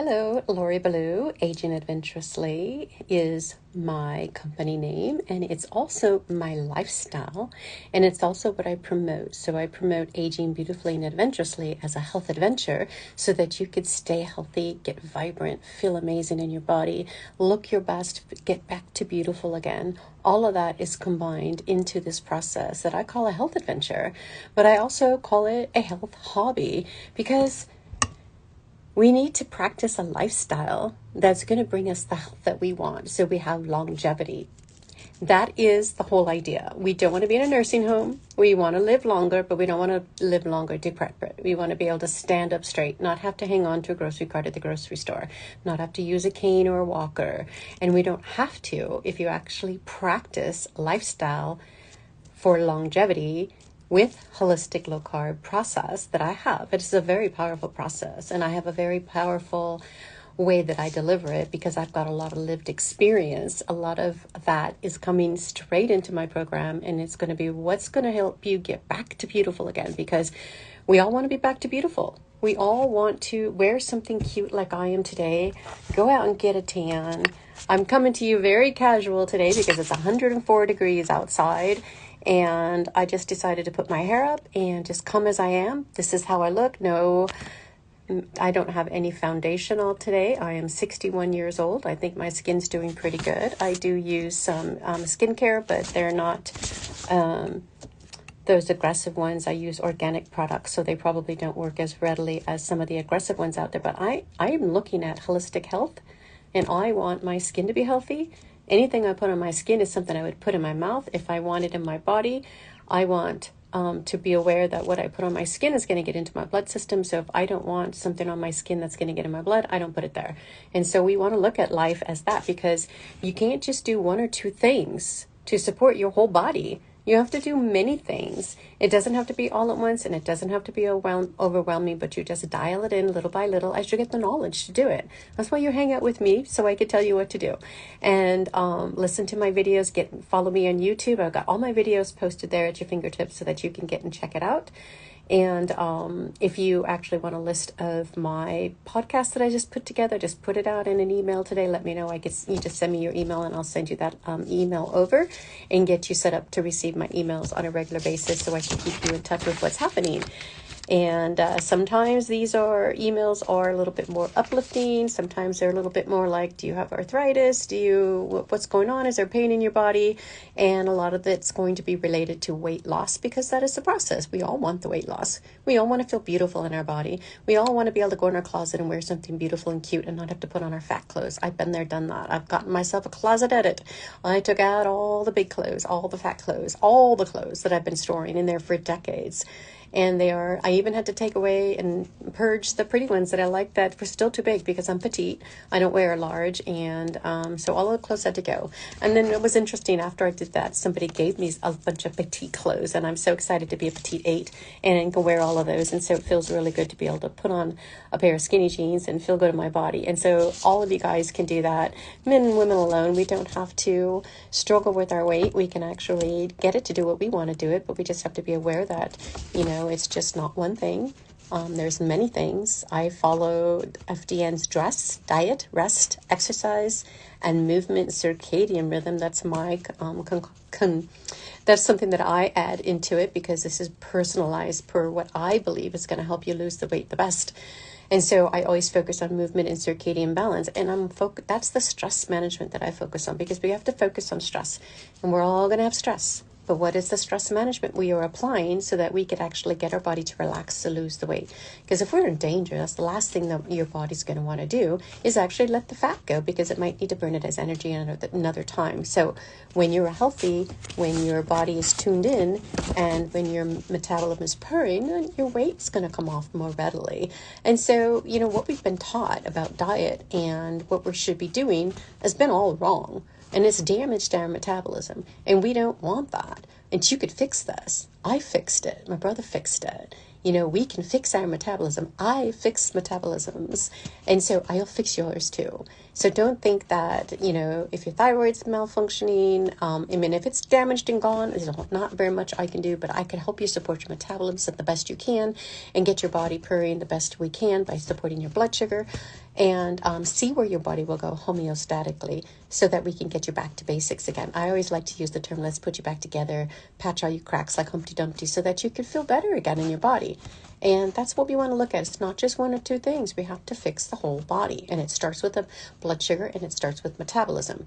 Hello, Lori Ballou. Aging Adventurously is my company name, and it's also my lifestyle, and it's also what I promote. So I promote aging beautifully and adventurously as a health adventure so that you could stay healthy, get vibrant, feel amazing in your body, look your best, get back to beautiful again. All of that is combined into this process that I call a health adventure, but I also call it a health hobby because we need to practice a lifestyle that's going to bring us the health that we want so we have longevity. That is the whole idea. We don't want to be in a nursing home. We want to live longer, but we don't want to live longer decrepit. We want to be able to stand up straight, not have to hang on to a grocery cart at the grocery store, not have to use a cane or a walker. And we don't have to if you actually practice lifestyle for longevity with holistic low carb process that I have. It's a very powerful process, and I have a very powerful way that I deliver it because I've got a lot of lived experience. A lot of that is coming straight into my program, and it's going to be what's going to help you get back to beautiful again, because we all want to be back to beautiful. We all want to wear something cute like I am today, go out and get a tan. I'm coming to you very casual today because it's 104 degrees outside, and I just decided to put my hair up and just come as I am. This is how I look. No, I don't have any foundation on today. I am 61 years old. I think my skin's doing pretty good. I do use some skincare, but they're not those aggressive ones. I use organic products, so they probably don't work as readily as some of the aggressive ones out there. But I am looking at holistic health, and I want my skin to be healthy. Anything I put on my skin is something I would put in my mouth if I want it in my body. I want to be aware that what I put on my skin is going to get into my blood system. So if I don't want something on my skin that's going to get in my blood, I don't put it there. And so we want to look at life as that, because you can't just do one or two things to support your whole body. You have to do many things. It doesn't have to be all at once, and it doesn't have to be overwhelming, but you just dial it in little by little as you get the knowledge to do it. That's why you hang out with me, so I could tell you what to do. And listen to my videos, follow me on YouTube. I've got all my videos posted there at your fingertips so that you can get and check it out. And if you actually want a list of my podcasts that I just put together, just put it out in an email today. Let me know. You just send me your email, and I'll send you that email over and get you set up to receive my emails on a regular basis so I can keep you in touch with what's happening. And sometimes these emails are a little bit more uplifting. Sometimes they're a little bit more like, do you have arthritis? What's going on? Is there pain in your body? And a lot of it's going to be related to weight loss, because that is the process. We all want the weight loss. We all want to feel beautiful in our body. We all want to be able to go in our closet and wear something beautiful and cute and not have to put on our fat clothes. I've been there, done that. I've gotten myself a closet edit. I took out all the big clothes, all the fat clothes, all the clothes that I've been storing in there for decades. And I even had to take away and purge the pretty ones that I liked that were still too big because I'm petite. I don't wear a large. And so all of the clothes had to go. And then it was interesting, after I did that, somebody gave me a bunch of petite clothes. And I'm so excited to be a petite 8 and can wear all of those. And so it feels really good to be able to put on a pair of skinny jeans and feel good in my body. And so all of you guys can do that. Men and women alone. We don't have to struggle with our weight. We can actually get it to do what we want to do it. But we just have to be aware that, it's just not one thing. There's many things. I follow FDN's diet, rest, exercise, and movement circadian rhythm. That's my that's something that I add into it, because this is personalized per what I believe is going to help you lose the weight the best. And so I always focus on movement and circadian balance. And that's the stress management that I focus on, because we have to focus on stress, and we're all going to have stress. But what is the stress management we are applying so that we could actually get our body to relax to lose the weight? Because if we're in danger, that's the last thing that your body's going to want to do, is actually let the fat go, because it might need to burn it as energy another time. So when you're healthy, when your body is tuned in, and when your metabolism is purring, then your weight's going to come off more readily. And so, what we've been taught about diet and what we should be doing has been all wrong. And it's damaged our metabolism. And we don't want that. And you could fix this. I fixed it. My brother fixed it. We can fix our metabolism. I fix metabolisms. And so I'll fix yours too. So don't think that, if your thyroid's malfunctioning, if it's damaged and gone, there's not very much I can do, but I can help you support your metabolism the best you can and get your body purring the best we can by supporting your blood sugar. and see where your body will go homeostatically so that we can get you back to basics again. I always like to use the term, let's put you back together, patch all your cracks like Humpty Dumpty so that you can feel better again in your body. And that's what we want to look at. It's not just one or two things. We have to fix the whole body. And it starts with the blood sugar and it starts with metabolism.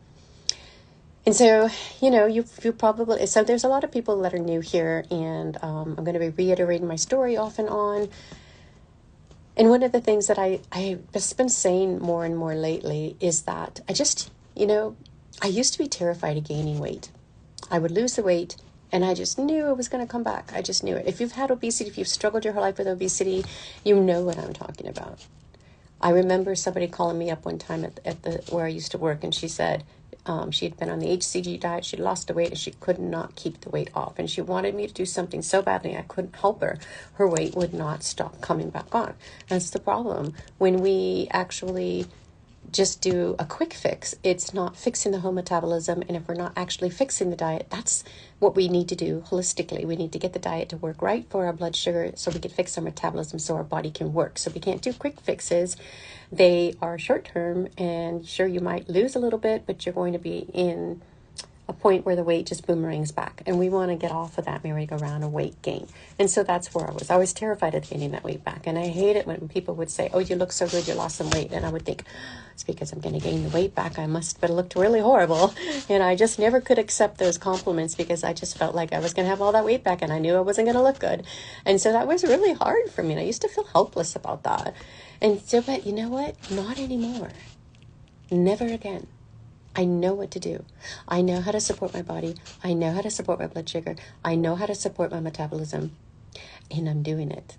And so, you probably, so there's a lot of people that are new here, and I'm going to be reiterating my story off and on. And one of the things that I've just been saying more and more lately is that I just, I used to be terrified of gaining weight. I would lose the weight and I just knew it was going to come back. I just knew it. If you've had obesity, if you've struggled your whole life with obesity, you know what I'm talking about. I remember somebody calling me up one time at the where I used to work, and she said she had been on the HCG diet, she'd lost the weight, and she could not keep the weight off. And she wanted me to do something so badly, I couldn't help her. Her weight would not stop coming back on. That's the problem. When we actually just do a quick fix, it's not fixing the whole metabolism. And if we're not actually fixing the diet, that's what we need to do holistically. We need to get the diet to work right for our blood sugar so we can fix our metabolism so our body can work. So we can't do quick fixes. They are short term, and sure, you might lose a little bit, but you're going to be in a point where the weight just boomerangs back. And we want to get off of that merry-go-round of weight gain. And so that's where I was. I was terrified of gaining that weight back. And I hate it when people would say, oh, you look so good, you lost some weight. And I would think, it's because I'm going to gain the weight back. But it looked really horrible. And I just never could accept those compliments because I just felt like I was going to have all that weight back and I knew I wasn't going to look good. And so that was really hard for me. And I used to feel helpless about that. And so, but you know what? Not anymore. Never again. I know what to do. I know how to support my body. I know how to support my blood sugar. I know how to support my metabolism. And I'm doing it.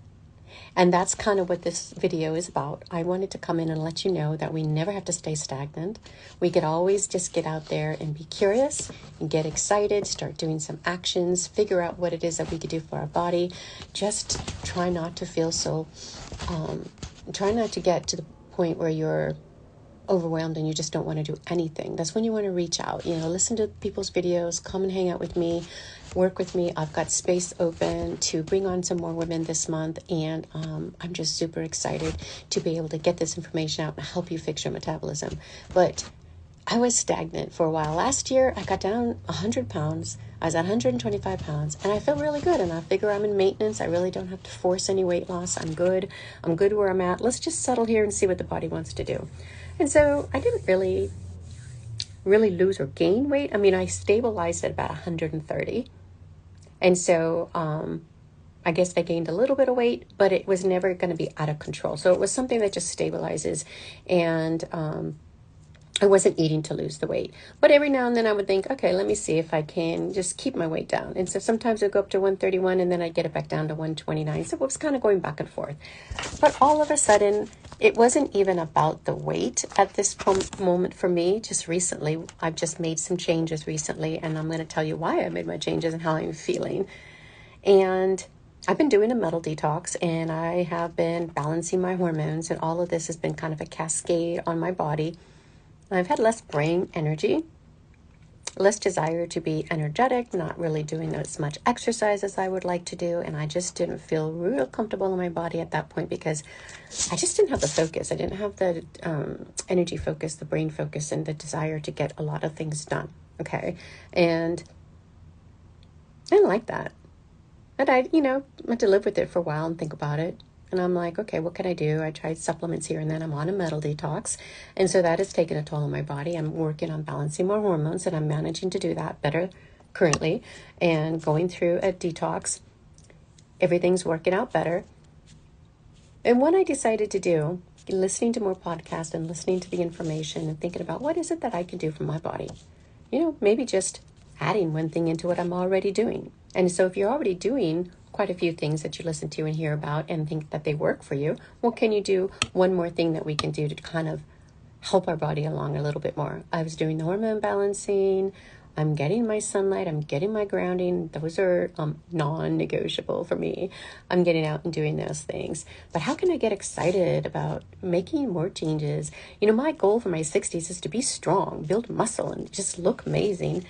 And that's kind of what this video is about. I wanted to come in and let you know that we never have to stay stagnant. We could always just get out there and be curious and get excited, start doing some actions, figure out what it is that we could do for our body. Just try not to feel so, try not to get to the point where you're overwhelmed and you just don't want to do anything. That's when you want to reach out, listen to people's videos, come and hang out with me, work with me. I've got space open to bring on some more women this month, and I'm just super excited to be able to get this information out and help you fix your metabolism. But I was stagnant for a while. Last year, I got down 100 pounds. I was at 125 pounds, and I feel really good, and I figure I'm in maintenance. I really don't have to force any weight loss. I'm good. I'm good where I'm at. Let's just settle here and see what the body wants to do. And so I didn't really lose or gain weight. I mean, I stabilized at about 130. And so I guess I gained a little bit of weight, but it was never going to be out of control. So it was something that just stabilizes. And I wasn't eating to lose the weight. But every now and then I would think, okay, let me see if I can just keep my weight down. And so sometimes I'd go up to 131 and then I'd get it back down to 129. So it was kind of going back and forth. But all of a sudden, it wasn't even about the weight at this moment for me. Just recently, I've just made some changes recently, and I'm going to tell you why I made my changes and how I'm feeling. And I've been doing a metal detox, and I have been balancing my hormones, and all of this has been kind of a cascade on my body. I've had less brain energy, less desire to be energetic, not really doing as much exercise as I would like to do. And I just didn't feel real comfortable in my body at that point because I just didn't have the focus. I didn't have the energy focus, the brain focus, and the desire to get a lot of things done. Okay. And I didn't like that. And I had to live with it for a while and think about it. And I'm like, okay, what can I do? I tried supplements here and then. I'm on a metal detox. And so that has taken a toll on my body. I'm working on balancing my hormones, and I'm managing to do that better currently. And going through a detox, everything's working out better. And what I decided to do, listening to more podcasts and listening to the information and thinking about what is it that I can do for my body? Maybe just adding one thing into what I'm already doing. And so if you're already doing quite a few things that you listen to and hear about and think that they work for you, what can you do? One more thing that we can do to kind of help our body along a little bit more. I was doing the hormone balancing. I'm getting my sunlight. I'm getting my grounding. Those are non-negotiable for me. I'm getting out and doing those things. But how can I get excited about making more changes? My goal for my 60s is to be strong, build muscle, and just look amazing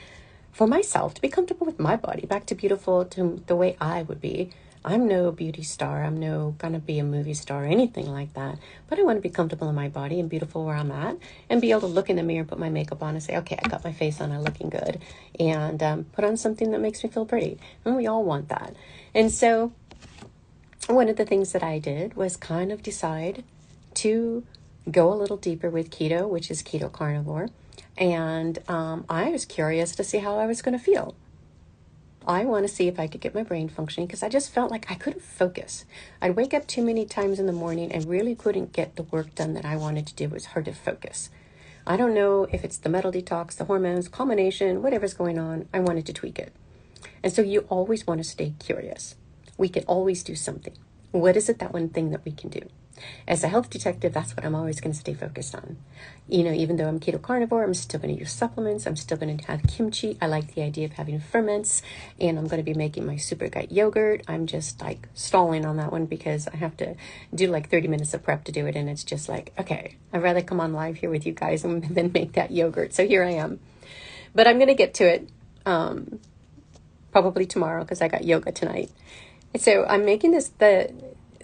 for myself, to be comfortable with my body, back to beautiful, to the way I would be. I'm no beauty star. I'm no gonna be a movie star or anything like that. But I want to be comfortable in my body and beautiful where I'm at, and be able to look in the mirror, put my makeup on, and say, okay, I got my face on, I'm looking good, and put on something that makes me feel pretty. And we all want that. And so one of the things that I did was kind of decide to go a little deeper with keto, which is keto carnivore. And I was curious to see how I was going to feel. I want to see if I could get my brain functioning, because I just felt like I couldn't focus. I'd wake up too many times in the morning and really couldn't get the work done that I wanted to do. It was hard to focus. I don't know if it's the metal detox, the hormones, combination, whatever's going on. I wanted to tweak it. And so you always want to stay curious. We can always do something. What is it, that one thing that we can do? As a health detective, that's what I'm always going to stay focused on. Even though I'm keto carnivore, I'm still going to use supplements. I'm still going to have kimchi. I like the idea of having ferments, and I'm going to be making my super gut yogurt. I'm just like stalling on that one because I have to do like 30 minutes of prep to do it. And it's just like, okay, I'd rather come on live here with you guys and then make that yogurt. So here I am, but I'm going to get to it probably tomorrow because I got yoga tonight. And so I'm making this,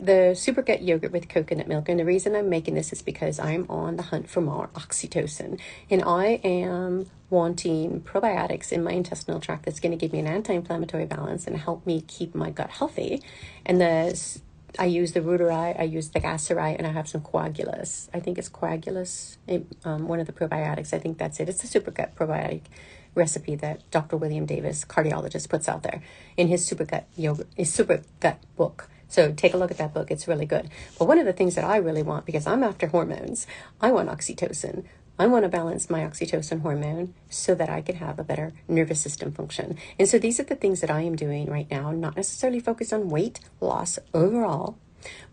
the super gut yogurt with coconut milk. And the reason I'm making this is because I'm on the hunt for more oxytocin. And I am wanting probiotics in my intestinal tract that's going to give me an anti-inflammatory balance and help me keep my gut healthy. And I use the reuteri, I use the gaceri, and I have some coagulus. I think it's coagulus, one of the probiotics. I think that's it. It's the super gut probiotic recipe that Dr. William Davis, cardiologist, puts out there in his super gut book. So take a look at that book. It's really good. But one of the things that I really want, because I'm after hormones, I want oxytocin. I want to balance my oxytocin hormone so that I can have a better nervous system function. And so these are the things that I am doing right now, not necessarily focused on weight loss overall,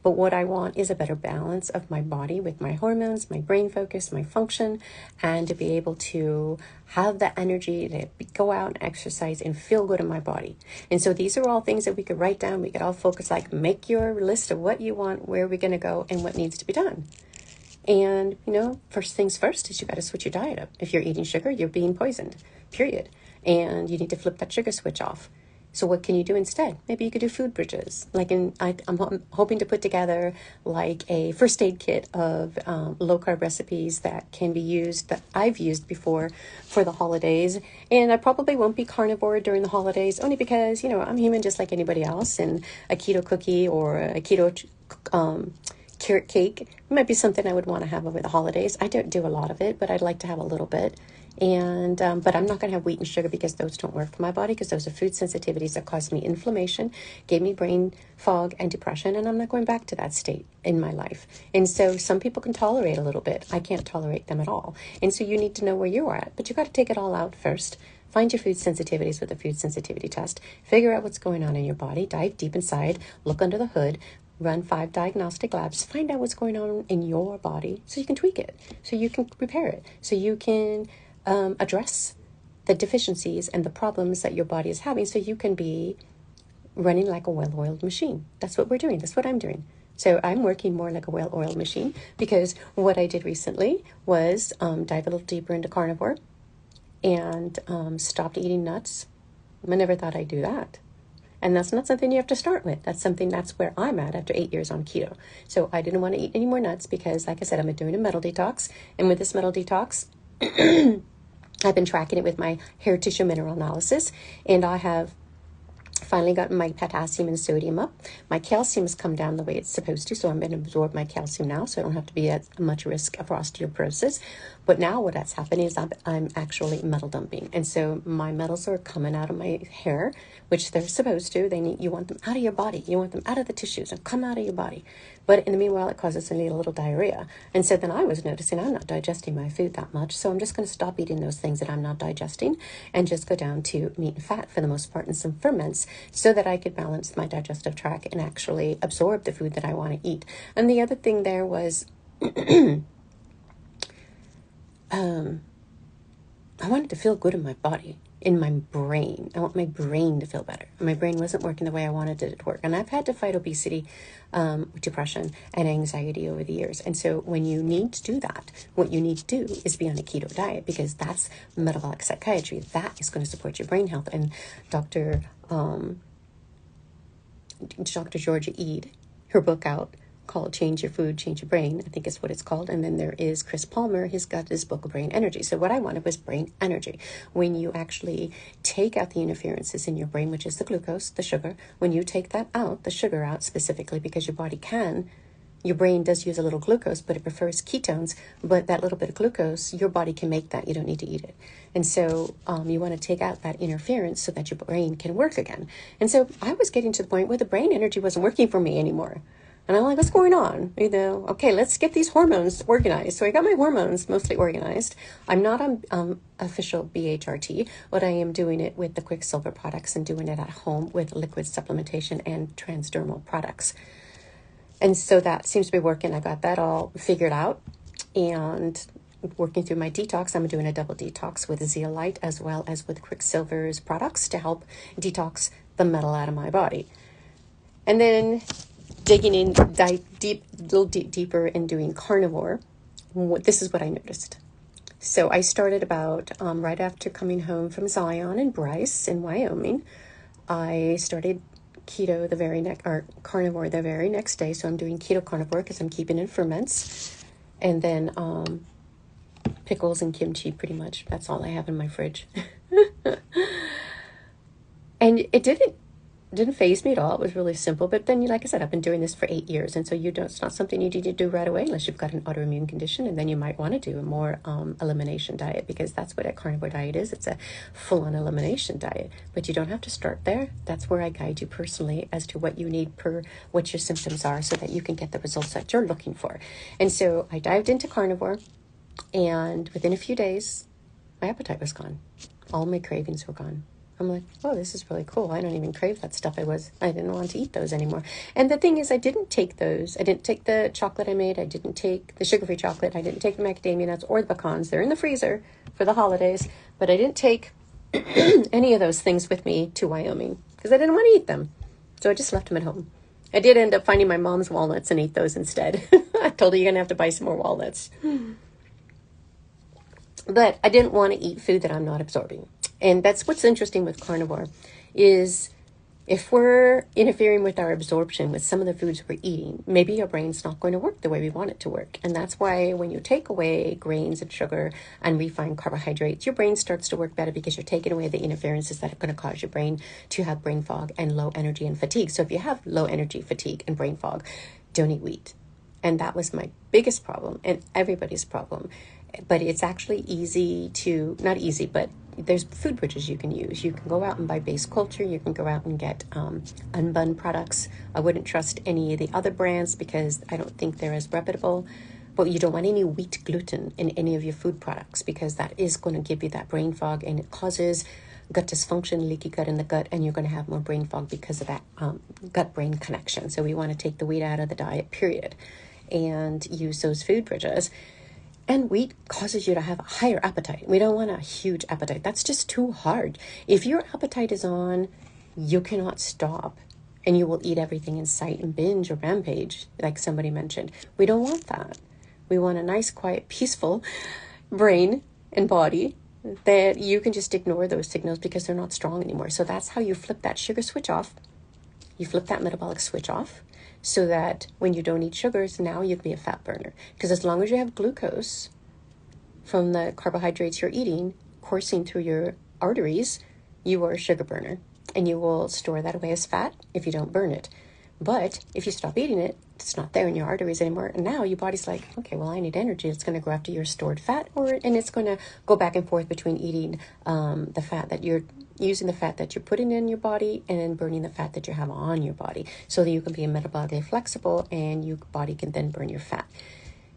but what I want is a better balance of my body with my hormones, my brain focus, my function, and to be able to have the energy to go out and exercise and feel good in my body. And so these are all things that we could write down. We could all focus, like make your list of what you want, where we're going to go, and what needs to be done. And, first things first is you got to switch your diet up. If you're eating sugar, you're being poisoned, period. And you need to flip that sugar switch off. So what can you do instead? Maybe you could do food bridges. I'm hoping to put together like a first aid kit of low carb recipes that can be used, that I've used before for the holidays. And I probably won't be carnivore during the holidays, only because, I'm human just like anybody else. And a keto cookie or a keto carrot cake might be something I would want to have over the holidays. I don't do a lot of it, but I'd like to have a little bit. And but I'm not going to have wheat and sugar because those don't work for my body, because those are food sensitivities that cause me inflammation, gave me brain fog and depression, and I'm not going back to that state in my life. And so some people can tolerate a little bit. I can't tolerate them at all. And so you need to know where you are at, but you got to take it all out first. Find your food sensitivities with a food sensitivity test. Figure out what's going on in your body. Dive deep inside. Look under the hood. Run 5 diagnostic labs. Find out what's going on in your body so you can tweak it, so you can repair it, so you can address the deficiencies and the problems that your body is having, so you can be running like a well-oiled machine. That's what we're doing. That's what I'm doing. So I'm working more like a well-oiled machine, because what I did recently was dive a little deeper into carnivore and stopped eating nuts. I never thought I'd do that. And that's not something you have to start with. That's where I'm at after 8 years on keto. So I didn't want to eat any more nuts because, like I said, I'm doing a metal detox. And with this metal detox, I've been tracking it with my hair tissue mineral analysis. And I have finally gotten my potassium and sodium up. My calcium has come down the way it's supposed to, so I'm going to absorb my calcium now, so I don't have to be at much risk of osteoporosis. But now what that's happening is I'm actually metal dumping. And so my metals are coming out of my hair, which they're supposed to. You want them out of your body. You want them out of the tissues and come out of your body. But in the meanwhile, it causes a little diarrhea. And so then I was noticing I'm not digesting my food that much, so I'm just going to stop eating those things that I'm not digesting and just go down to meat and fat for the most part and some ferments, so that I could balance my digestive tract and actually absorb the food that I want to eat. And the other thing there was I wanted to feel good in my body, in my brain. I want my brain to feel better. My brain wasn't working the way I wanted it to work. And I've had to fight obesity, depression, and anxiety over the years. And so when you need to do that, what you need to do is be on a keto diet, because that's metabolic psychiatry. That is going to support your brain health. And Dr. Dr. Georgia Ede, her book out called Change Your Food, Change Your Brain, I think is what it's called. And then there is Chris Palmer, he's got his book, Brain Energy. So what I wanted was brain energy. When you actually take out the interferences in your brain, which is the glucose, the sugar, when you take that out, the sugar out specifically, because your body can, your brain does use a little glucose, but it prefers ketones. But that little bit of glucose, your body can make that. You don't need to eat it. And so you want to take out that interference so that your brain can work again. And so I was getting to the point where the brain energy wasn't working for me anymore. And I'm like, what's going on? Okay, let's get these hormones organized. So I got my hormones mostly organized. I'm not on official BHRT, but I am doing it with the Quicksilver products and doing it at home with liquid supplementation and transdermal products. And so that seems to be working. I got that all figured out and working through my detox. I'm doing a double detox with Zeolite as well as with Quicksilver's products to help detox the metal out of my body. And then digging in deeper and doing carnivore, this is what I noticed. So I started about right after coming home from Zion and Bryce in Wyoming. I started keto carnivore the very next day. So I'm doing keto carnivore because I'm keeping in ferments, and then pickles and kimchi. Pretty much that's all I have in my fridge. And it didn't faze me at all. It was really simple. But then, like I said, I've been doing this for 8 years. And so it's not something you need to do right away unless you've got an autoimmune condition. And then you might want to do a more elimination diet, because that's what a carnivore diet is. It's a full-on elimination diet. But you don't have to start there. That's where I guide you personally as to what you need per what your symptoms are so that you can get the results that you're looking for. And so I dived into carnivore, and within a few days, my appetite was gone. All my cravings were gone. I'm like, oh, this is really cool. I don't even crave that stuff. I didn't want to eat those anymore. And the thing is, I didn't take those. I didn't take the chocolate I made. I didn't take the sugar-free chocolate. I didn't take the macadamia nuts or the pecans. They're in the freezer for the holidays. But I didn't take any of those things with me to Wyoming because I didn't want to eat them. So I just left them at home. I did end up finding my mom's walnuts and ate those instead. I told her, you're going to have to buy some more walnuts. But I didn't want to eat food that I'm not absorbing. And that's what's interesting with carnivore is if we're interfering with our absorption with some of the foods we're eating, maybe our brain's not going to work the way we want it to work. And that's why when you take away grains and sugar and refined carbohydrates, your brain starts to work better because you're taking away the interferences that are going to cause your brain to have brain fog and low energy and fatigue. So if you have low energy, fatigue, and brain fog, don't eat wheat. And that was my biggest problem and everybody's problem. But it's actually not easy, but there's food bridges you can use. You can go out and buy base culture. You can go out and get unbun products. I wouldn't trust any of the other brands because I don't think they're as reputable. But you don't want any wheat gluten in any of your food products because that is going to give you that brain fog, and it causes gut dysfunction, leaky gut in the gut, and you're going to have more brain fog because of that gut-brain connection. So we want to take the wheat out of the diet, period, and use those food bridges. And wheat causes you to have a higher appetite. We don't want a huge appetite. That's just too hard. If your appetite is on, you cannot stop. And you will eat everything in sight and binge or rampage, like somebody mentioned. We don't want that. We want a nice, quiet, peaceful brain and body that you can just ignore those signals because they're not strong anymore. So that's how you flip that sugar switch off. You flip that metabolic switch off. So that when you don't eat sugars, now you can be a fat burner. Because as long as you have glucose from the carbohydrates you're eating coursing through your arteries, you are a sugar burner. And you will store that away as fat if you don't burn it. But if you stop eating it, it's not there in your arteries anymore. And now your body's like, okay, well, I need energy. It's going to go after your stored fat, and it's going to go back and forth between eating the fat that you're using, the fat that you're putting in your body, and then burning the fat that you have on your body, so that you can be metabolically flexible and your body can then burn your fat.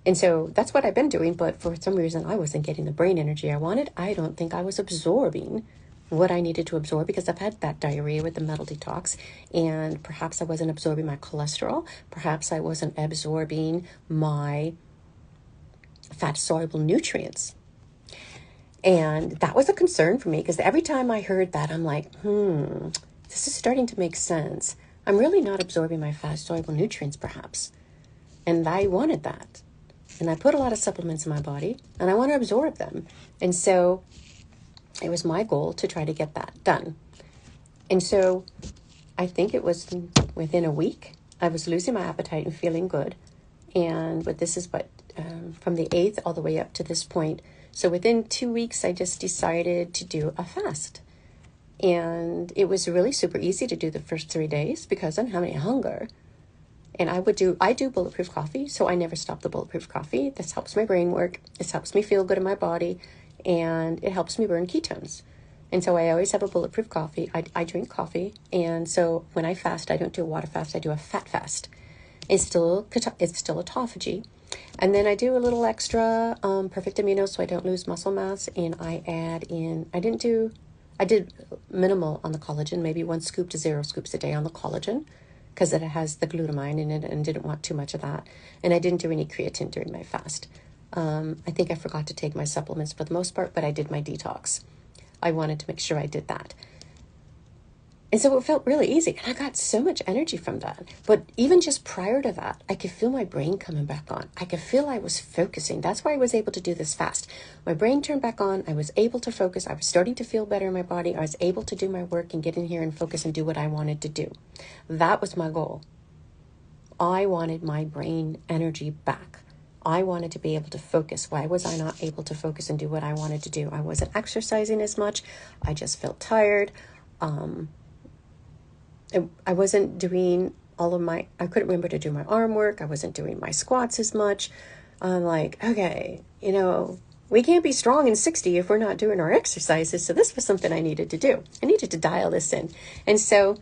And so that's what I've been doing. But for some reason, I wasn't getting the brain energy I wanted. I don't think I was absorbing what I needed to absorb because I've had that diarrhea with the metal detox, and perhaps I wasn't absorbing my cholesterol. Perhaps I wasn't absorbing my fat soluble nutrients. And that was a concern for me because every time I heard that, I'm like, this is starting to make sense. I'm really not absorbing my fat soluble nutrients perhaps. And I wanted that. And I put a lot of supplements in my body and I want to absorb them. And so it was my goal to try to get that done. And so I think it was within a week, I was losing my appetite and feeling good. And but this is from the 8th all the way up to this point. So within 2 weeks, I just decided to do a fast. And it was really super easy to do the first 3 days because I didn't have any hunger. And I do bulletproof coffee, so I never stop the bulletproof coffee. This helps my brain work. This helps me feel good in my body, and it helps me burn ketones. And so I always have a bulletproof coffee. I drink coffee, and so when I fast, I don't do a water fast. I do a fat fast. It's still autophagy. And then I do a little extra perfect amino so I don't lose muscle mass, and I add in, I did minimal on the collagen, maybe 1 scoop to 0 scoops a day on the collagen, because it has the glutamine in it and didn't want too much of that. And I didn't do any creatine during my fast. I think I forgot to take my supplements for the most part, but I did my detox. I wanted to make sure I did that. And so it felt really easy. And I got so much energy from that. But even just prior to that, I could feel my brain coming back on. I could feel I was focusing. That's why I was able to do this fast. My brain turned back on. I was able to focus. I was starting to feel better in my body. I was able to do my work and get in here and focus and do what I wanted to do. That was my goal. I wanted my brain energy back. I wanted to be able to focus. Why was I not able to focus and do what I wanted to do? I wasn't exercising as much. I just felt tired. I wasn't doing I couldn't remember to do my arm work. I wasn't doing my squats as much. I'm like, okay, we can't be strong in 60 if we're not doing our exercises. So this was something I needed to do. I needed to dial this in. And so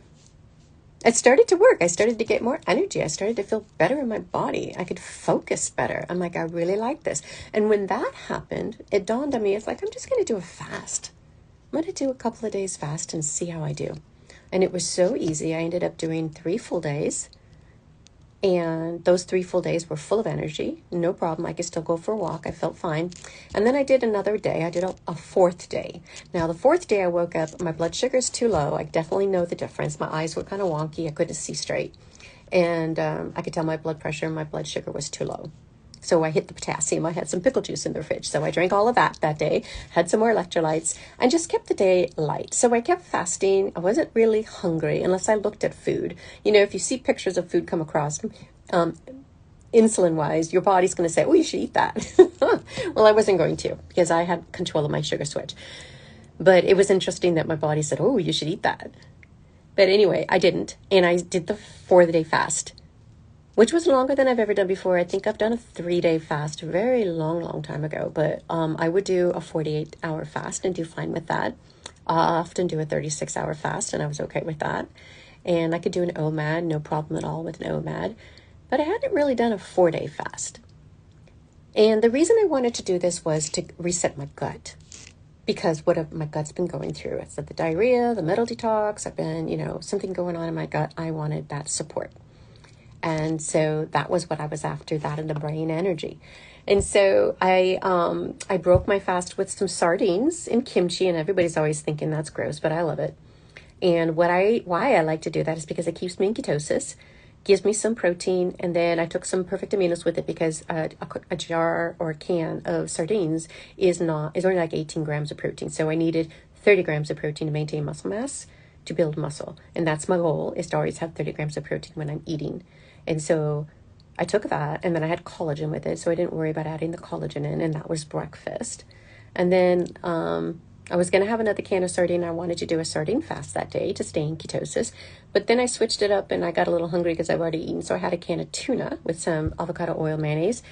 it started to work. I started to get more energy. I started to feel better in my body. I could focus better. I'm like, I really like this. And when that happened, it dawned on me, it's like, I'm just going to do a fast. I'm going to do a couple of days fast and see how I do. And it was so easy. I ended up doing 3 full days. And those 3 full days were full of energy. No problem. I could still go for a walk. I felt fine. And then I did another day. I did a 4th day. Now, the 4th day I woke up, my blood sugar is too low. I definitely know the difference. My eyes were kind of wonky. I couldn't see straight. And I could tell my blood pressure and my blood sugar was too low. So I hit the potassium. I had some pickle juice in the fridge. So I drank all of that day, had some more electrolytes, and just kept the day light. So I kept fasting. I wasn't really hungry unless I looked at food. If you see pictures of food come across, insulin-wise, your body's going to say, oh, you should eat that. Well, I wasn't going to because I had control of my sugar switch. But it was interesting that my body said, oh, you should eat that. But anyway, I didn't. And I did the 4-day fast, which was longer than I've ever done before. I think I've done a 3-day fast a very long time ago. But I would do a 48-hour fast and do fine with that. I often do a 36-hour fast, and I was okay with that. And I could do an OMAD, no problem at all with an OMAD. But I hadn't really done a 4-day fast. And the reason I wanted to do this was to reset my gut. Because what my gut's been going through. It's the diarrhea, the metal detox. I've been, something going on in my gut. I wanted that support. And so that was what I was after, that and the brain energy. And so I broke my fast with some sardines and kimchi, and everybody's always thinking that's gross, but I love it. And why I like to do that is because it keeps me in ketosis, gives me some protein, and then I took some perfect aminos with it because a jar or a can of sardines is only like 18 grams of protein. So I needed 30 grams of protein to maintain muscle mass, to build muscle. And that's my goal, is to always have 30 grams of protein when I'm eating. And so I took that, and then I had collagen with it, so I didn't worry about adding the collagen in, and that was breakfast. And then I was going to have another can of sardine. I wanted to do a sardine fast that day to stay in ketosis. But then I switched it up, and I got a little hungry because I've already eaten. So I had a can of tuna with some avocado oil mayonnaise.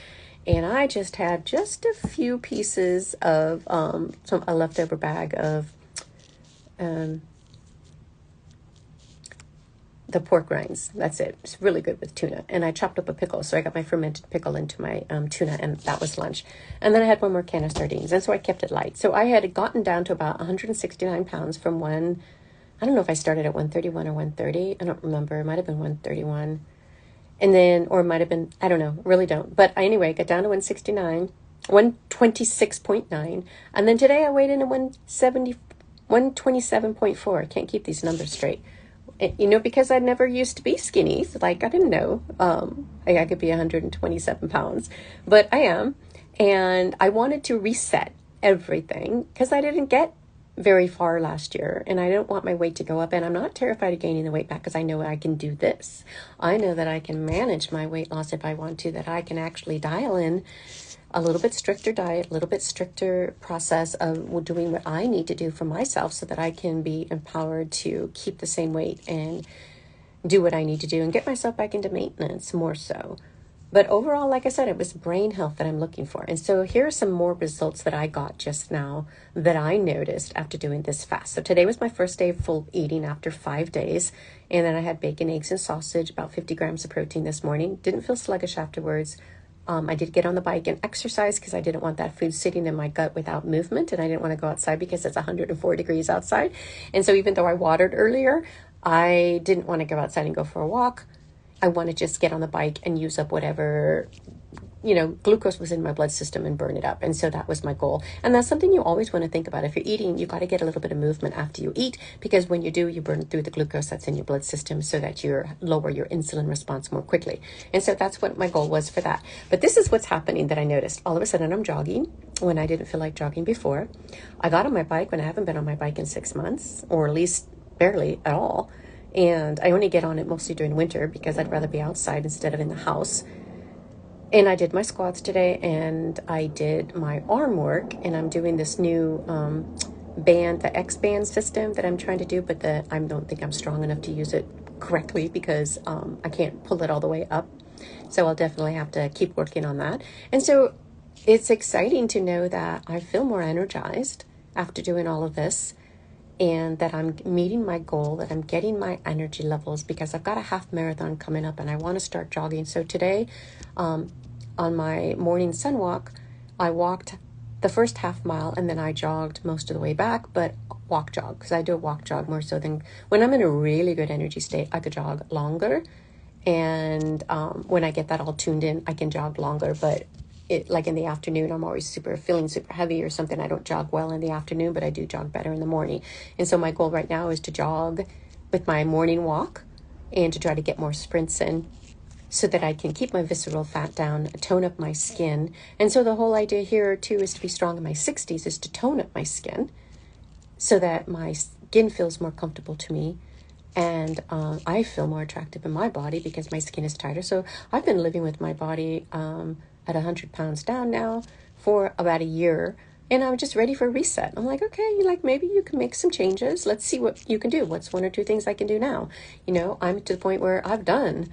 And I just had just a few pieces of a leftover bag of the pork rinds. That's it. It's really good with tuna. And I chopped up a pickle. So I got my fermented pickle into my tuna, and that was lunch. And then I had one more can of sardines. And so I kept it light. So I had gotten down to about 169 pounds from I don't know if I started at 131 or 130. I don't remember. It might have been 131. And then, or it might have been, I don't know, really don't. But anyway, I got down to 169, 126.9. And then today I weighed in at 127.4. I can't keep these numbers straight. Because I never used to be skinny. So I didn't know I could be 127 pounds. But I am. And I wanted to reset everything because I didn't get very far last year, and I don't want my weight to go up, and I'm not terrified of gaining the weight back because I know I can do this. I know that I can manage my weight loss if I want to, that I can actually dial in a little bit stricter diet, a little bit stricter process of doing what I need to do for myself so that I can be empowered to keep the same weight and do what I need to do and get myself back into maintenance more so. But overall, like I said, it was brain health that I'm looking for. And so here are some more results that I got just now that I noticed after doing this fast. So today was my first day of full eating after 5 days. And then I had bacon, eggs, and sausage, about 50 grams of protein this morning. Didn't feel sluggish afterwards. I did get on the bike and exercise because I didn't want that food sitting in my gut without movement. And I didn't want to go outside because it's 104 degrees outside. And so even though I watered earlier, I didn't want to go outside and go for a walk. I want to just get on the bike and use up whatever, glucose was in my blood system and burn it up. And so that was my goal. And that's something you always want to think about. If you're eating, you got to get a little bit of movement after you eat, because when you do, you burn through the glucose that's in your blood system so that you lower your insulin response more quickly. And so that's what my goal was for that. But this is what's happening that I noticed. All of a sudden I'm jogging when I didn't feel like jogging before. I got on my bike when I haven't been on my bike in 6 months, or at least barely at all. And I only get on it mostly during winter because I'd rather be outside instead of in the house. And I did my squats today, and I did my arm work, and I'm doing this new band, the X band system that I'm trying to do, but I don't think I'm strong enough to use it correctly because I can't pull it all the way up. So I'll definitely have to keep working on that. And so it's exciting to know that I feel more energized after doing all of this, and that I'm meeting my goal, that I'm getting my energy levels, because I've got a half marathon coming up and I want to start jogging. So today, on my morning sun walk, I walked the first half mile and then I jogged most of the way back, but walk jog, because I do a walk jog more so than when I'm in a really good energy state. I could jog longer, and when I get that all tuned in, I can jog longer. But like in the afternoon, I'm always feeling super heavy or something. I don't jog well in the afternoon, but I do jog better in the morning. And so my goal right now is to jog with my morning walk and to try to get more sprints in so that I can keep my visceral fat down, tone up my skin. And so the whole idea here too is to be strong in my 60s, is to tone up my skin so that my skin feels more comfortable to me. And I feel more attractive in my body because my skin is tighter. So I've been living with my body at 100 pounds down now for about a year, and I'm just ready for a reset. I'm like, okay, maybe you can make some changes. Let's see what you can do. What's 1 or 2 things I can do now? I'm to the point where I've done,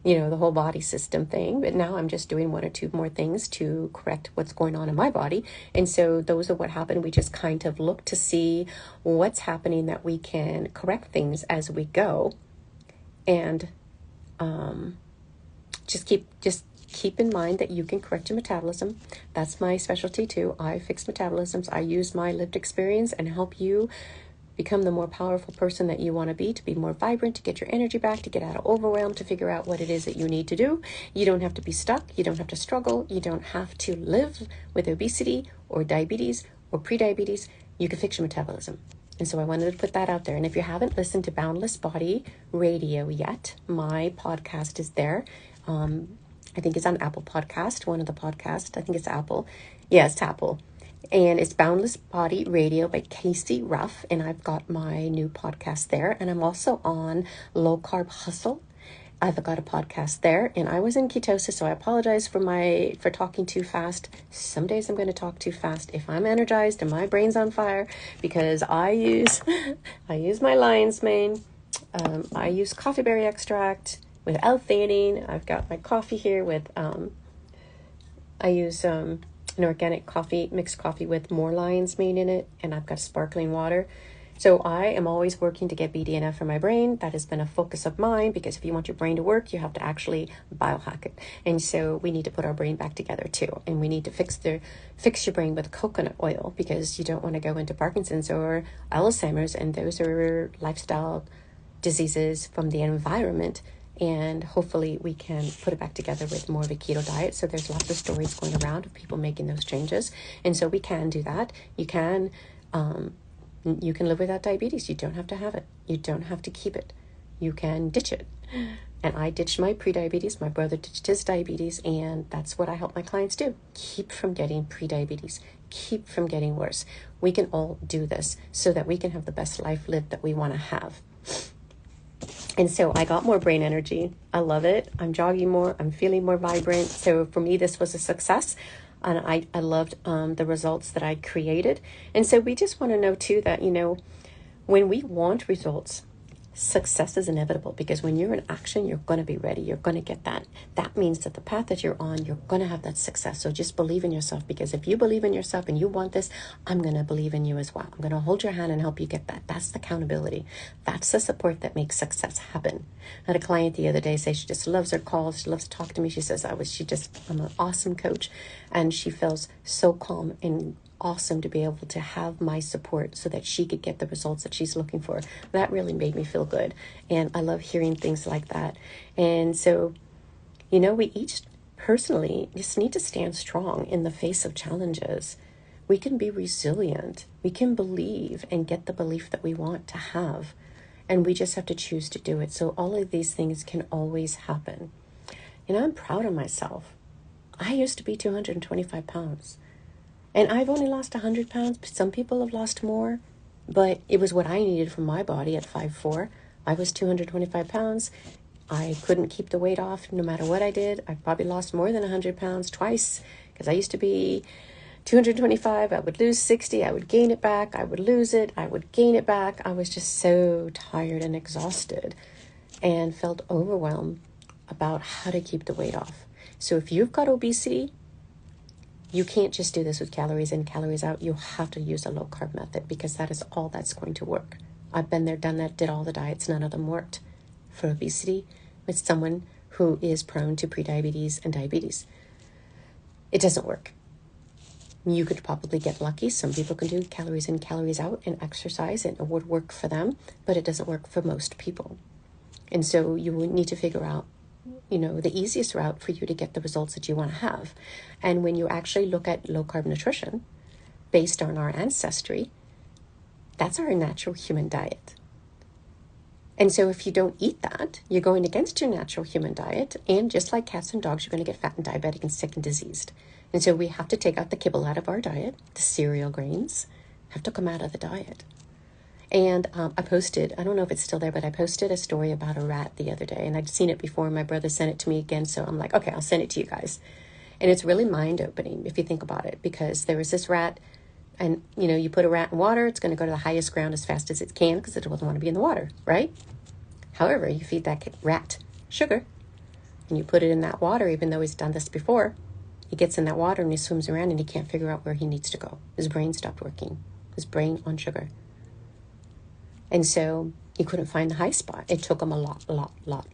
the whole body system thing, but now I'm just doing 1 or 2 more things to correct what's going on in my body. And so those are what happened. We just kind of look to see what's happening, that we can correct things as we go. And just keep in mind that you can correct your metabolism. That's my specialty too. I fix metabolisms. I use my lived experience and help you become the more powerful person that you want to be more vibrant, to get your energy back, to get out of overwhelm, to figure out what it is that you need to do. You don't have to be stuck. You don't have to struggle. You don't have to live with obesity or diabetes or prediabetes. You can fix your metabolism. And so I wanted to put that out there. And if you haven't listened to Boundless Body Radio yet, my podcast is there. I think it's on Apple Podcast, one of the podcasts. I think it's Apple. Yeah, it's Apple. And it's Boundless Body Radio by Casey Ruff. And I've got my new podcast there. And I'm also on Low Carb Hustle. I've got a podcast there. And I was in ketosis, so I apologize for talking too fast. Some days I'm going to talk too fast if I'm energized and my brain's on fire, because I use my lion's mane. I use coffee berry extract with L-theanine. I've got my coffee here with, I use an organic coffee, mixed coffee with more lion's mane in it, and I've got sparkling water. So I am always working to get BDNF for my brain. That has been a focus of mine, because if you want your brain to work, you have to actually biohack it. And so we need to put our brain back together too. And we need to fix your brain with coconut oil, because you don't want to go into Parkinson's or Alzheimer's, and those are lifestyle diseases from the environment. And hopefully we can put it back together with more of a keto diet. So there's lots of stories going around of people making those changes. And so we can do that. You can live without diabetes. You don't have to have it. You don't have to keep it. You can ditch it. And I ditched my pre-diabetes. My brother ditched his diabetes. And that's what I help my clients do. Keep from getting pre-diabetes. Keep from getting worse. We can all do this so that we can have the best life lived that we want to have. And so I got more brain energy. I love it. I'm jogging more. I'm feeling more vibrant. So for me, this was a success. And I loved the results that I created. And so we just want to know too that, when we want results, success is inevitable, because when you're in action, you're going to be ready. You're going to get that. That means that the path that you're on, you're going to have that success. So just believe in yourself, because if you believe in yourself and you want this, I'm going to believe in you as well. I'm going to hold your hand and help you get that. That's the accountability. That's the support that makes success happen. I had a client the other day say she just loves her calls. She loves to talk to me. She says, I'm an awesome coach. And she feels so calm and awesome to be able to have my support so that she could get the results that she's looking for. That really made me feel good. And I love hearing things like that. And so, we each personally just need to stand strong in the face of challenges. We can be resilient. We can believe and get the belief that we want to have. And we just have to choose to do it. So all of these things can always happen. I'm proud of myself. I used to be 225 pounds. And I've only lost 100 pounds. Some people have lost more, but it was what I needed from my body at 5'4". I was 225 pounds. I couldn't keep the weight off no matter what I did. I probably lost more than 100 pounds twice, because I used to be 225. I would lose 60. I would gain it back. I would lose it. I would gain it back. I was just so tired and exhausted and felt overwhelmed about how to keep the weight off. So if you've got obesity, you can't just do this with calories in, calories out. You have to use a low carb method, because that is all that's going to work. I've been there, done that, did all the diets. None of them worked for obesity with someone who is prone to prediabetes and diabetes. It doesn't work. You could probably get lucky. Some people can do calories in, calories out and exercise, and it would work for them, but it doesn't work for most people. And so you would need to figure out the easiest route for you to get the results that you want to have. And when you actually look at low carb nutrition based on our ancestry, that's our natural human diet. And so if you don't eat that, you're going against your natural human diet. And just like cats and dogs, you're going to get fat and diabetic and sick and diseased. And so we have to take out the kibble out of our diet. The cereal grains have to come out of the diet. And I posted, I don't know if it's still there, but I posted a story about a rat the other day. And I'd seen it before. My brother sent it to me again. So I'm like, okay, I'll send it to you guys. And it's really mind-opening if you think about it. Because there was this rat, and, you put a rat in water, it's going to go to the highest ground as fast as it can, because it doesn't want to be in the water, right? However, you feed that rat sugar, and you put it in that water, even though he's done this before. He gets in that water and he swims around and he can't figure out where he needs to go. His brain stopped working. His brain on sugar. And so he couldn't find the high spot. It took him a lot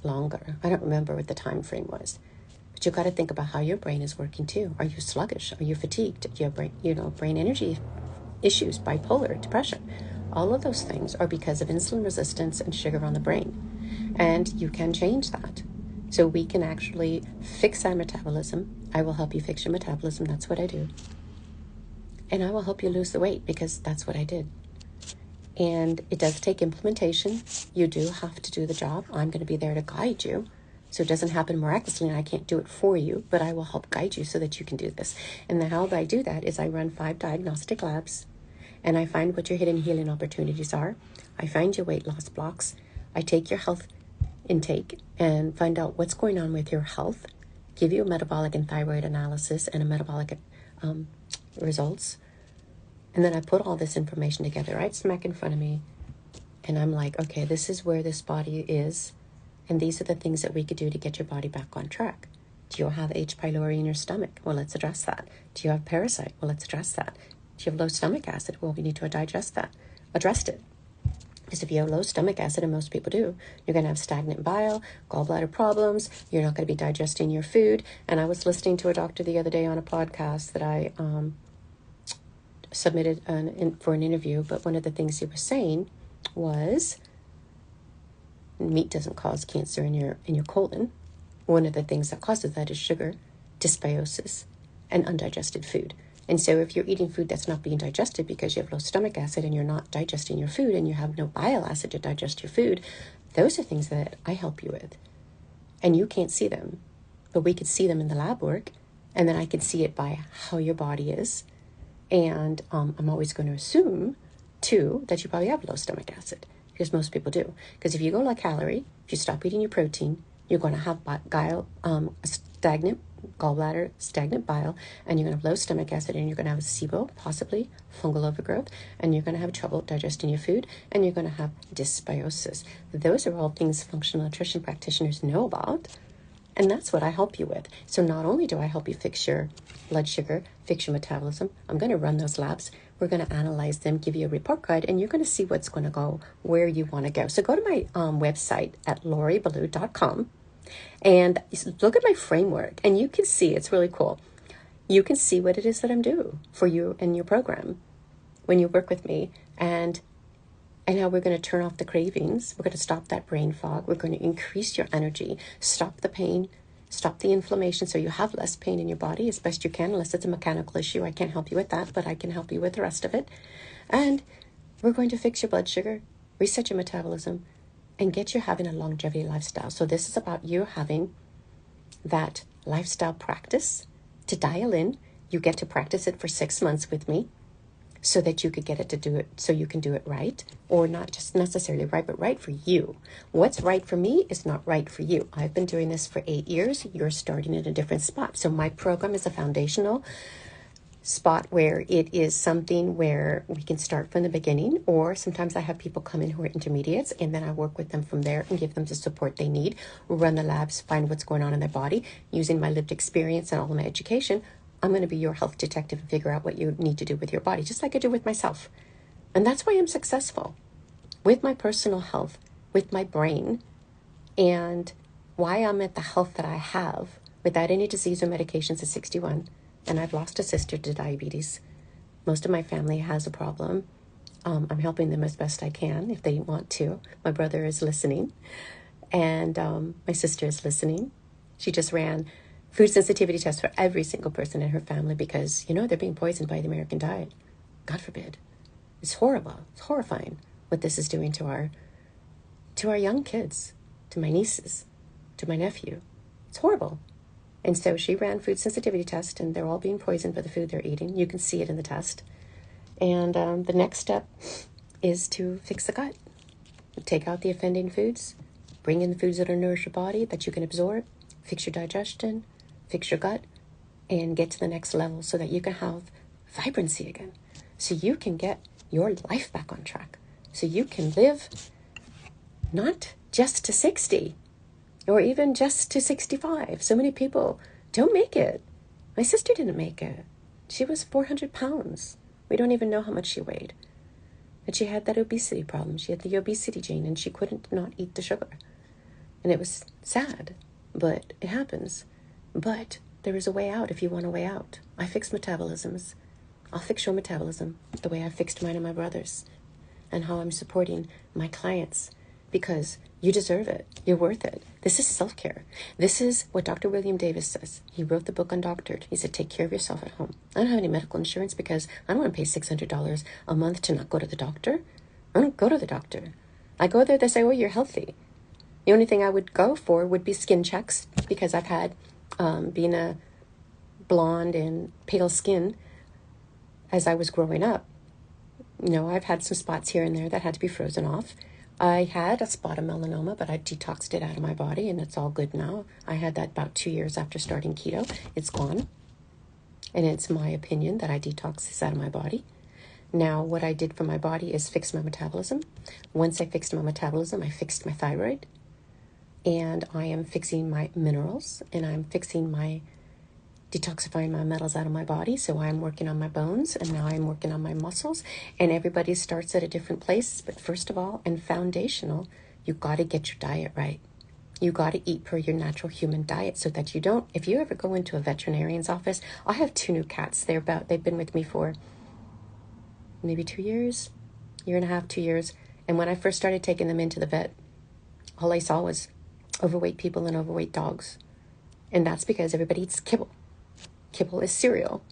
longer. I don't remember what the time frame was. But you've got to think about how your brain is working too. Are you sluggish? Are you fatigued? Do you have brain energy issues, bipolar, depression? All of those things are because of insulin resistance and sugar on the brain. And you can change that. So we can actually fix our metabolism. I will help you fix your metabolism. That's what I do. And I will help you lose the weight, because that's what I did. And it does take implementation. You do have to do the job. I'm going to be there to guide you. So it doesn't happen miraculously, and I can't do it for you, but I will help guide you so that you can do this. And how I do that is I run 5 diagnostic labs, and I find what your hidden healing opportunities are. I find your weight loss blocks. I take your health intake and find out what's going on with your health, give you a metabolic and thyroid analysis and a metabolic results. And then I put all this information together right smack in front of me. And I'm like, okay, this is where this body is. And these are the things that we could do to get your body back on track. Do you have H. pylori in your stomach? Well, let's address that. Do you have parasite? Well, let's address that. Do you have low stomach acid? Well, we need to digest that. Address it. Because if you have low stomach acid, and most people do, you're going to have stagnant bile, gallbladder problems. You're not going to be digesting your food. And I was listening to a doctor the other day on a podcast that I submitted for an interview, but one of the things he was saying was meat doesn't cause cancer in your colon. One of the things that causes that is sugar, dysbiosis, and undigested food. And so if you're eating food that's not being digested because you have low stomach acid and you're not digesting your food and you have no bile acid to digest your food, those are things that I help you with. and you can't see them, but we could see them in the lab work, and then I could see it by how your body is. And I'm always going to assume, too, that you probably have low stomach acid, because most people do. Because if you go low calorie, if you stop eating your protein, you're going to have stagnant gallbladder, stagnant bile, and you're going to have low stomach acid, and you're going to have SIBO, possibly fungal overgrowth, and you're going to have trouble digesting your food, and you're going to have dysbiosis. Those are all things functional nutrition practitioners know about, and that's what I help you with. So not only do I help you fix your blood sugar, fix your metabolism, I'm going to run those labs. We're going to analyze them, give you a report card, and you're going to see what's going to go where you want to go. So go to my website at laurieballou.com and look at my framework, and you can see it's really cool. You can see what it is that I'm doing for you and your program when you work with me, and how we're going to turn off the cravings. We're going to stop that brain fog. We're going to increase your energy, stop the pain, stop the inflammation, so you have less pain in your body as best you can, unless it's a mechanical issue. I can't help you with that, but I can help you with the rest of it. And we're going to fix your blood sugar, reset your metabolism, and get you having a longevity lifestyle. So this is about you having that lifestyle practice to dial in. You get to practice it for 6 months with me, so that you could get it to do it, so you can do it right, or not just necessarily right, but right for you. What's right for me is not right for you. I've been doing this for 8 years. You're starting at a different spot. So my program is a foundational spot where it is something where we can start from the beginning, or sometimes I have people come in who are intermediates, and then I work with them from there and give them the support they need, run the labs, find what's going on in their body. Using my lived experience and all of my education, I'm going to be your health detective and figure out what you need to do with your body, just like I do with myself. And that's why I'm successful with my personal health, with my brain, and why I'm at the health that I have without any disease or medications at 61. And I've lost a sister to diabetes. Most of my family has a problem. I'm helping them as best I can if they want to. My brother is listening, and my sister is listening. She just ran food sensitivity tests for every single person in her family because, they're being poisoned by the American diet. God forbid. It's horrible. It's horrifying what this is doing to our young kids, to my nieces, to my nephew. It's horrible. And so she ran food sensitivity tests, and they're all being poisoned by the food they're eating. You can see it in the test. And the next step is to fix the gut. Take out the offending foods, bring in the foods that will nourish your body, that you can absorb, fix your digestion, fix your gut, and get to the next level so that you can have vibrancy again. So you can get your life back on track. So you can live not just to 60, or even just to 65. So many people don't make it. My sister didn't make it. She was 400 pounds. We don't even know how much she weighed. But she had that obesity problem. She had the obesity gene, and she couldn't not eat the sugar. And it was sad, but it happens. But there is a way out if you want a way out. I fix metabolisms. I'll fix your metabolism the way I fixed mine and my brother's, and how I'm supporting my clients, because you deserve it. You're worth it. This is self-care. This is what Dr. William Davis says. He wrote the book Undoctored. He said, take care of yourself at home. I don't have any medical insurance because I don't want to pay $600 a month to not go to the doctor. I don't go to the doctor. I go there, they say, oh, you're healthy. The only thing I would go for would be skin checks, because I've had, being a blonde and pale skin as I was growing up, I've had some spots here and there that had to be frozen off. I had a spot of melanoma, but I detoxed it out of my body, and it's all good now. I had that about 2 years after starting keto. It's gone. And it's my opinion that I detoxed this out of my body. Now, what I did for my body is fix my metabolism. Once I fixed my metabolism, I fixed my thyroid. And I am fixing my minerals, and I'm detoxifying my metals out of my body. So I'm working on my bones, and now I'm working on my muscles, and everybody starts at a different place. But first of all, and foundational, you got to get your diet right. You got to eat per your natural human diet, so that you don't, if you ever go into a veterinarian's office, I have 2 new cats. They've been with me for maybe 2 years, year and a half, 2 years. And when I first started taking them into the vet, all I saw was overweight people and overweight dogs. And that's because everybody eats kibble. Kibble is cereal.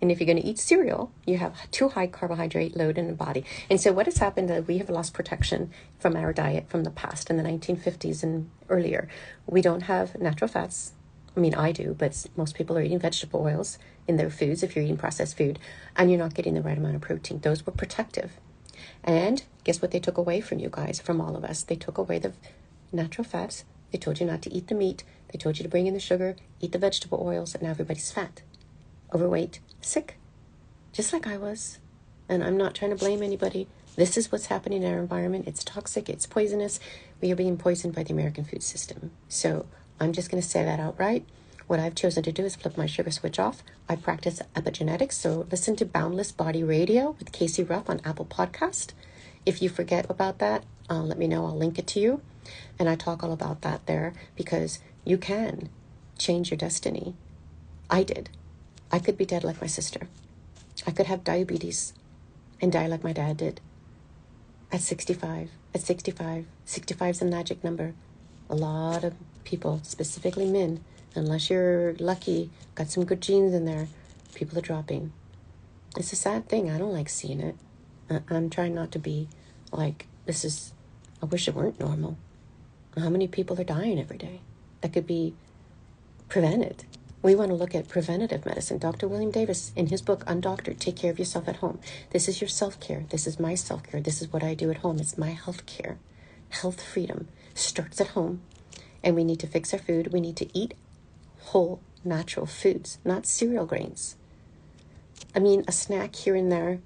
And if you're going to eat cereal, you have too high carbohydrate load in the body. And so what has happened is we have lost protection from our diet from the past, in the 1950s and earlier. We don't have natural fats. I mean, I do, but most people are eating vegetable oils in their foods if you're eating processed food, and you're not getting the right amount of protein. Those were protective. And guess what they took away from you guys, from all of us? They took away the natural fats. They told you not to eat the meat. They told you to bring in the sugar, eat the vegetable oils, and now everybody's fat, overweight, sick, just like I was. And I'm not trying to blame anybody. This is what's happening in our environment. It's toxic. It's poisonous. We are being poisoned by the American food system. So I'm just going to say that outright. What I've chosen to do is flip my sugar switch off. I practice epigenetics, so listen to Boundless Body Radio with Casey Ruff on Apple Podcast. If you forget about that, let me know. I'll link it to you. And I talk all about that there, because you can change your destiny. I did. I could be dead like my sister. I could have diabetes and die like my dad did. At 65. 65 is a magic number. A lot of people, specifically men, unless you're lucky, got some good genes in there, people are dropping. It's a sad thing. I don't like seeing it. I'm trying not to be like, I wish it weren't normal. How many people are dying every day that could be prevented? We want to look at preventative medicine. Dr. William Davis, in his book, Undoctored, Take Care of Yourself at Home. This is your self-care. This is my self-care. This is what I do at home. It's my health care. Health freedom starts at home. And we need to fix our food. We need to eat whole, natural foods, not cereal grains. I mean, a snack here and there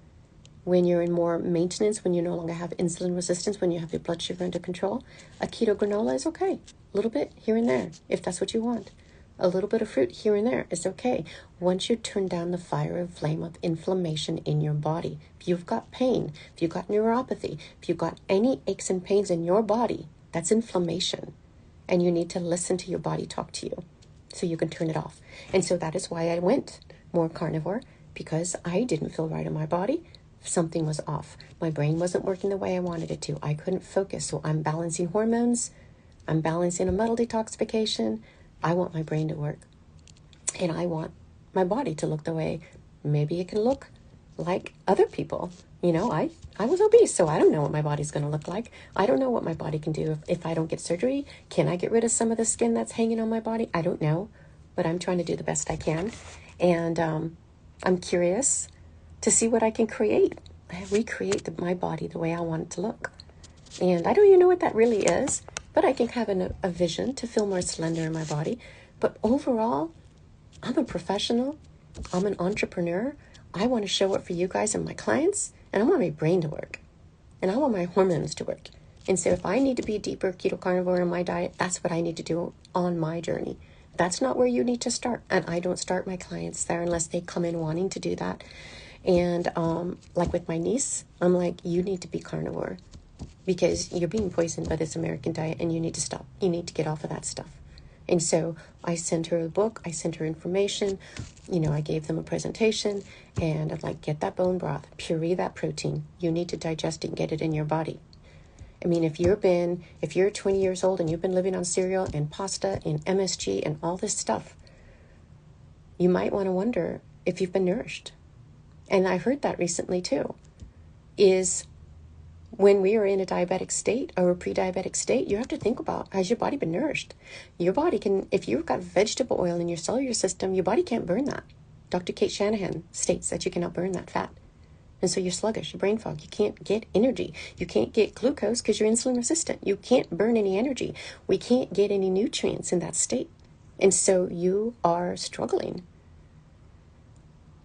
when you're in more maintenance, when you no longer have insulin resistance, when you have your blood sugar under control. A keto granola is okay. A little bit here and there, if that's what you want. A little bit of fruit here and there is okay. Once you turn down the fire and flame of inflammation in your body, if you've got pain, if you've got neuropathy, if you've got any aches and pains in your body, that's inflammation. And you need to listen to your body talk to you so you can turn it off. And so that is why I went more carnivore, because I didn't feel right in my body. Something was off. My brain wasn't working the way I wanted it to. I couldn't focus. So I'm balancing hormones. I'm balancing a metal detoxification. I want my brain to work. And I want my body to look the way maybe it can look like other people. You know, I was obese, so I don't know what my body's going to look like. I don't know what my body can do if I don't get surgery. Can I get rid of some of the skin that's hanging on my body? I don't know, but I'm trying to do the best I can. And I'm curious to see what I can create. I recreate my body the way I want it to look. And I don't even know what that really is, but I can have a vision to feel more slender in my body. But overall, I'm a professional. I'm an entrepreneur. I want to show up for you guys and my clients, and I want my brain to work. And I want my hormones to work. And so if I need to be a deeper keto carnivore in my diet, that's what I need to do on my journey. That's not where you need to start. And I don't start my clients there unless they come in wanting to do that. And like with my niece, I'm like, you need to be carnivore because you're being poisoned by this American diet and you need to stop. You need to get off of that stuff. And so I sent her a book. I sent her information. You know, I gave them a presentation and I'm like, get that bone broth, puree that protein. You need to digest it and get it in your body. I mean, if you're 20 years old and you've been living on cereal and pasta and MSG and all this stuff, you might want to wonder if you've been nourished. And I heard that recently too, is when we are in a diabetic state or a pre-diabetic state, you have to think about, has your body been nourished? Your body can, if you've got vegetable oil in your cellular system, your body can't burn that. Dr. Kate Shanahan states that you cannot burn that fat. And so you're sluggish, you're brain fog, you can't get energy. You can't get glucose because you're insulin resistant. You can't burn any energy. We can't get any nutrients in that state. And so you are struggling.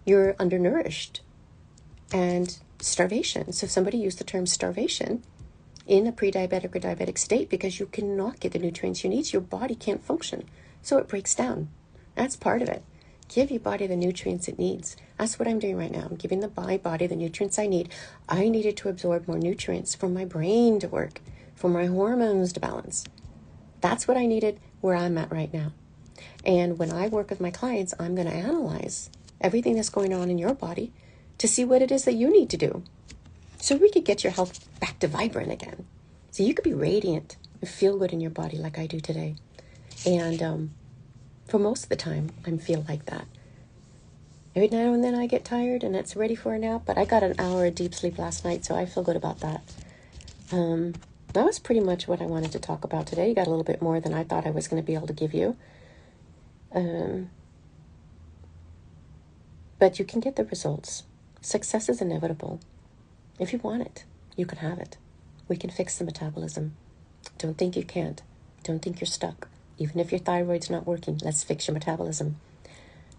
You're undernourished and starvation. So somebody used the term starvation in a pre-diabetic or diabetic state because you cannot get the nutrients you need. So your body can't function. So it breaks down. That's part of it. Give your body the nutrients it needs. That's what I'm doing right now. I'm giving my body the nutrients I need. I needed to absorb more nutrients for my brain to work, for my hormones to balance. That's what I needed where I'm at right now. And when I work with my clients, I'm going to analyze everything that's going on in your body to see what it is that you need to do so we could get your health back to vibrant again. So you could be radiant and feel good in your body like I do today. And for most of the time, I feel like that. Every now and then I get tired and it's ready for a nap, but I got an hour of deep sleep last night, so I feel good about that. That was pretty much what I wanted to talk about today. You got a little bit more than I thought I was going to be able to give you. But you can get the results. Success is inevitable. If you want it, you can have it. We can fix the metabolism. Don't think you can't. Don't think you're stuck. Even if your thyroid's not working, let's fix your metabolism.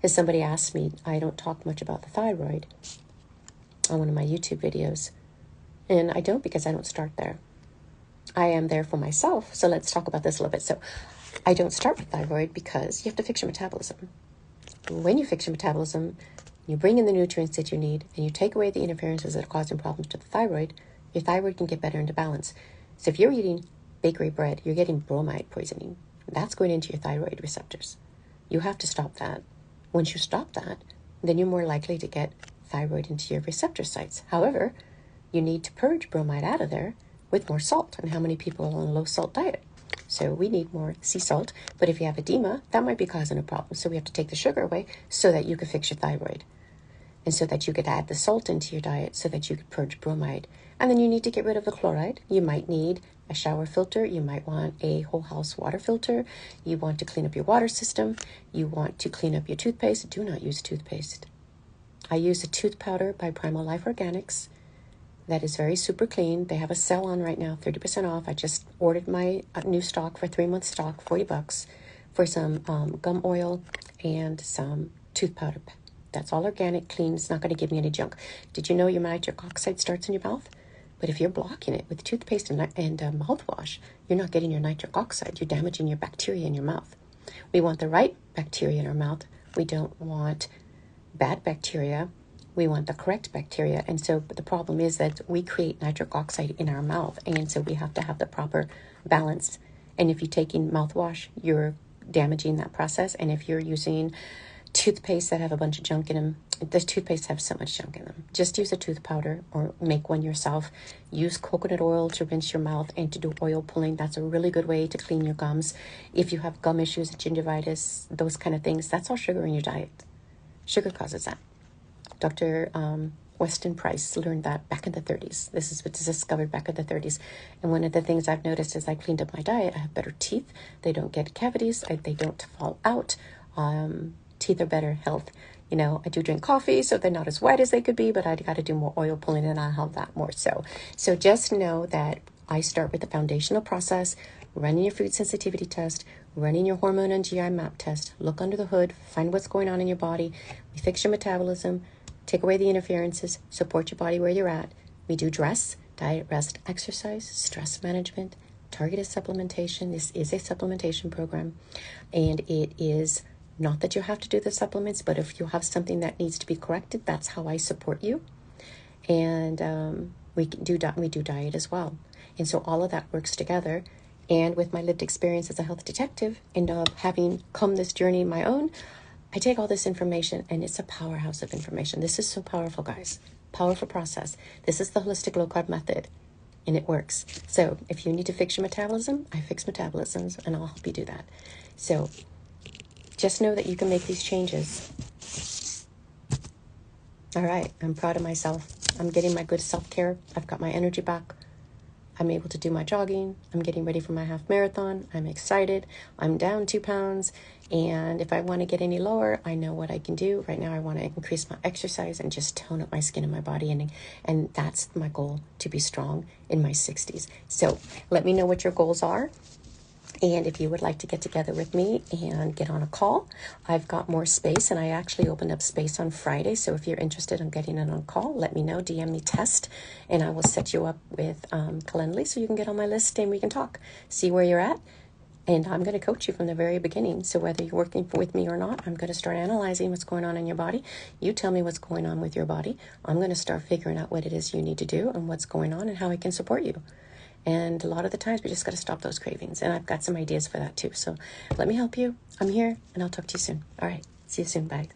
As somebody asked me, I don't talk much about the thyroid on one of my YouTube videos. And I don't because I don't start there. I am there for myself. So let's talk about this a little bit. So I don't start with thyroid because you have to fix your metabolism. When you fix your metabolism, you bring in the nutrients that you need and you take away the interferences that are causing problems to the thyroid, your thyroid can get better into balance. So if you're eating bakery bread, you're getting bromide poisoning. That's going into your thyroid receptors. You have to stop that. Once you stop that, then you're more likely to get thyroid into your receptor sites. However, you need to purge bromide out of there with more salt. And how many people are on a low salt diet? So we need more sea salt. But if you have edema, that might be causing a problem. So we have to take the sugar away so that you can fix your thyroid. And so that you could add the salt into your diet so that you could purge bromide. And then you need to get rid of the chloride. You might need a shower filter. You might want a whole house water filter. You want to clean up your water system. You want to clean up your toothpaste. Do not use toothpaste. I use a tooth powder by Primal Life Organics. That is very super clean. They have a sale on right now, 30% off. I just ordered my new stock for 3-month stock, $40 for some gum oil and some tooth powder. That's all organic, clean. It's not going to give me any junk. Did you know your nitric oxide starts in your mouth? But if you're blocking it with toothpaste and mouthwash, you're not getting your nitric oxide. You're damaging your bacteria in your mouth. We want the right bacteria in our mouth. We don't want bad bacteria. We want the correct bacteria. And so the problem is that we create nitric oxide in our mouth. And so we have to have the proper balance. And if you're taking mouthwash, you're damaging that process. And if you're using toothpaste that have a bunch of junk in them, the toothpaste have so much junk in them. Just use a tooth powder or make one yourself. Use coconut oil to rinse your mouth and to do oil pulling. That's a really good way to clean your gums. If you have gum issues, gingivitis, those kind of things, that's all sugar in your diet. Sugar causes that. Dr. Weston Price learned that back in the 30s. This is what's discovered back in the 30s. And one of the things I've noticed is I cleaned up my diet. I have better teeth. They don't get cavities. They don't fall out. Teeth are better health. You know, I do drink coffee, so they're not as white as they could be, but I got to do more oil pulling and I'll have that more so. So just know that I start with the foundational process, running your food sensitivity test, running your hormone and GI map test, look under the hood, find what's going on in your body. We fix your metabolism, take away the interferences, support your body where you're at. We do dress, diet, rest, exercise, stress management, targeted supplementation. This is a supplementation program, and it is not that you have to do the supplements, but if you have something that needs to be corrected, that's how I support you. And we do diet as well. And so all of that works together. And with my lived experience as a health detective and having come this journey my own, I take all this information and it's a powerhouse of information. This is so powerful, guys. Powerful process. This is the holistic low carb method and it works. So if you need to fix your metabolism, I fix metabolisms and I'll help you do that. So just know that you can make these changes. All right, I'm proud of myself. I'm getting my good self-care. I've got my energy back. I'm able to do my jogging. I'm getting ready for my half marathon. I'm excited. I'm down 2 pounds. And if I want to get any lower, I know what I can do. Right now, I want to increase my exercise and just tone up my skin and my body. And that's my goal, to be strong in my 60s. So let me know what your goals are. And if you would like to get together with me and get on a call, I've got more space, and I actually opened up space on Friday. So if you're interested in getting in on a call, let me know, DM me test, and I will set you up with Calendly so you can get on my list and we can talk, see where you're at. And I'm going to coach you from the very beginning. So whether you're working with me or not, I'm going to start analyzing what's going on in your body. You tell me what's going on with your body. I'm going to start figuring out what it is you need to do and what's going on and how I can support you. And a lot of the times we just got to stop those cravings. And I've got some ideas for that too. So let me help you. I'm here and I'll talk to you soon. All right. See you soon. Bye.